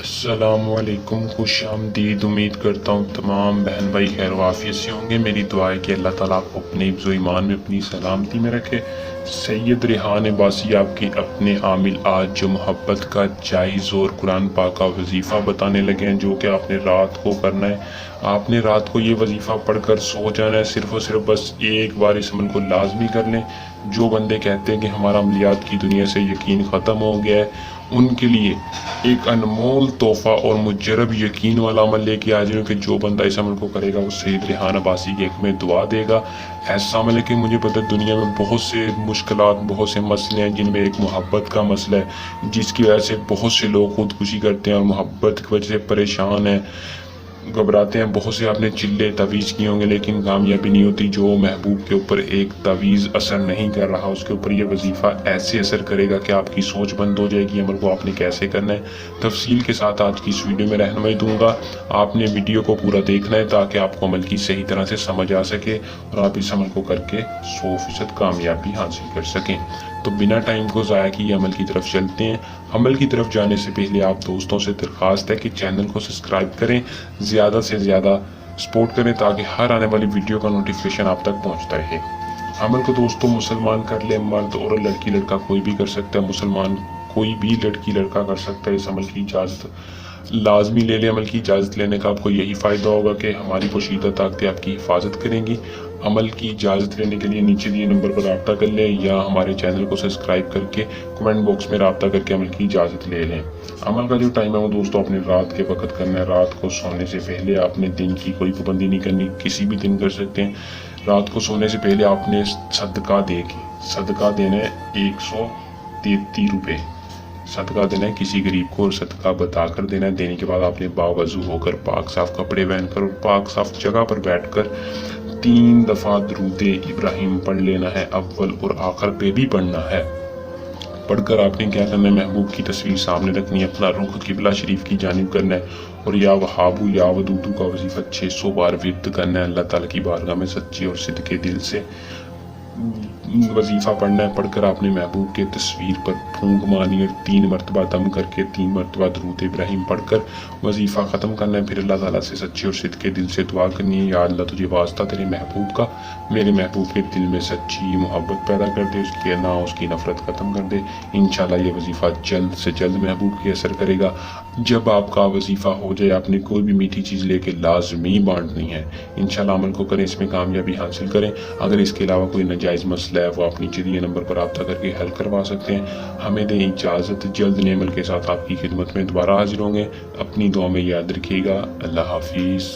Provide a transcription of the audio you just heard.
السلام علیکم، خوش آمدید۔ امید کرتا ہوں تمام بہن بھائی خیر و عافیت سے ہوں گے۔ میری دعا ہے کہ اللہ تعالیٰ آپ کو اپنے حفظ و ایمان میں اپنی سلامتی میں رکھے۔ سید ریحان عباسی آپ کے اپنے عامل آج جو محبت کا جائز اور قرآن پاک کا وظیفہ بتانے لگے ہیں، جو کہ آپ نے رات کو کرنا ہے۔ آپ نے رات کو یہ وظیفہ پڑھ کر سو جانا ہے، صرف اور صرف بس ایک بار اس عمل کو لازمی کر لیں۔ جو بندے کہتے ہیں کہ ہمارا عملیات کی دنیا سے یقین ختم ہو گیا ہے، ان کے لیے ایک انمول تحفہ اور مجرب یقین والا عمل لے کے حاضر ہوں کہ جو بندہ اس عمل کو کرے گا وہ سید ریحان عباسی کے حق میں دعا دے گا۔ ایسا عمل ہے کہ مجھے پتہ دنیا میں بہت سے مشکلات، بہت سے مسئلے ہیں، جن میں ایک محبت کا مسئلہ ہے، جس کی وجہ سے بہت سے لوگ خودکشی کرتے ہیں اور محبت کی وجہ سے پریشان ہیں، گھبراتے ہیں۔ بہت سے آپ نے چلے تعویذ کیے ہوں گے لیکن کامیابی نہیں ہوتی۔ جو محبوب کے اوپر ایک تعویذ اثر نہیں کر رہا، اس کے اوپر یہ وظیفہ ایسے اثر کرے گا کہ آپ کی سوچ بند ہو جائے گی عمل کو آپ نے کیسے کرنا ہے۔ تفصیل کے ساتھ آج کی اس ویڈیو میں رہنمائی دوں گا۔ آپ نے ویڈیو کو پورا دیکھنا ہے تاکہ آپ کو عمل کی صحیح طرح سے سمجھ آ سکے اور آپ اس عمل کو کر کے 100% کامیابی حاصل کر سکیں۔ تو بنا ٹائم کو ضائع کیے عمل کی طرف چلتے ہیں۔ عمل کی طرف جانے سے پہلے آپ دوستوں سے درخواست ہے کہ چینل کو سبسکرائب کریں، زیادہ سے زیادہ سپورٹ کریں تاکہ ہر آنے والی ویڈیو کا نوٹیفیکیشن آپ تک پہنچتا رہے۔ عمل کو دوستوں مسلمان کر لے، مرد اور لڑکی لڑکا کوئی بھی کر سکتا ہے۔ مسلمان کوئی بھی لڑکی لڑکا کر سکتا ہے۔ اس عمل کی اجازت لازمی لے لے۔ عمل کی اجازت لینے کا آپ کو یہی فائدہ ہوگا کہ ہماری پوشیدہ طاقتیں آپ کی حفاظت کریں گی۔ عمل کی اجازت لینے کے لیے نیچے دیے نمبر پر رابطہ کر لیں یا ہمارے چینل کو سبسکرائب کر کے کمنٹ باکس میں رابطہ کر کے عمل کی اجازت لے لیں۔ عمل کا جو ٹائم ہے وہ دوستوں آپ نے رات کے وقت کرنا ہے۔ رات کو سونے سے پہلے آپ نے دن کی کوئی پابندی نہیں کرنی، کسی بھی دن کر سکتے ہیں۔ رات کو سونے سے پہلے آپ نے صدقہ دینا ہے 133 روپے صدقہ دینا ہے کسی غریب کو، اور صدقہ بتا کر دینا ہے۔ دینے کے بعد آپ نے باوضو ہو کر پاک صاف کپڑے پہن کر اور پاک صاف جگہ پر بیٹھ کر 3 دفعہ درود ابراہیم پڑھ لینا ہے۔ اول اور آخر پہ بھی پڑھنا ہے۔ پڑھ کر آپ نے کیا کرنا ہے، محبوب کی تصویر سامنے رکھنی ہے، اپنا رخ قبلہ شریف کی جانب کرنا ہے اور یا وہابو یا ودودو کا وظیفہ 600 بار ورد کرنا ہے۔ اللہ تعالیٰ کی بارگاہ میں سچے اور صدقے دل سے وظیفہ پڑھنا ہے۔ پڑھ کر آپ نے محبوب کے تصویر پر پھونک مارنی اور 3 مرتبہ دم کر کے 3 مرتبہ درود ابراہیم پڑھ کر وظیفہ ختم کرنا ہے۔ پھر اللہ تعالیٰ سے سچے اور صدقے دل سے دعا کرنی ہے، یا اللہ تجھے واسطہ تیرے محبوب کا میرے محبوب کے دل میں سچی محبت پیدا کر دے، اس کی نفرت ختم کر دے۔ انشاءاللہ یہ وظیفہ جلد سے جلد محبوب کی اثر کرے گا۔ جب آپ کا وظیفہ ہو جائے، آپ نے کوئی بھی میٹھی چیز لے کے لازمی بانٹنی ہے۔ انشاءاللہ عمل کو کریں، اس میں کامیابی حاصل کریں۔ اگر اس کے علاوہ کوئی ناجائز مسئلہ ہے وہ آپ نیچے دیے نمبر پر رابطہ کر کے حل کروا سکتے ہیں۔ ہمیں دیں اجازت، جلد نئے عمل کے ساتھ آپ کی خدمت میں دوبارہ حاضر ہوں گے۔ اپنی دعا میں یاد رکھیے گا۔ اللہ حافظ۔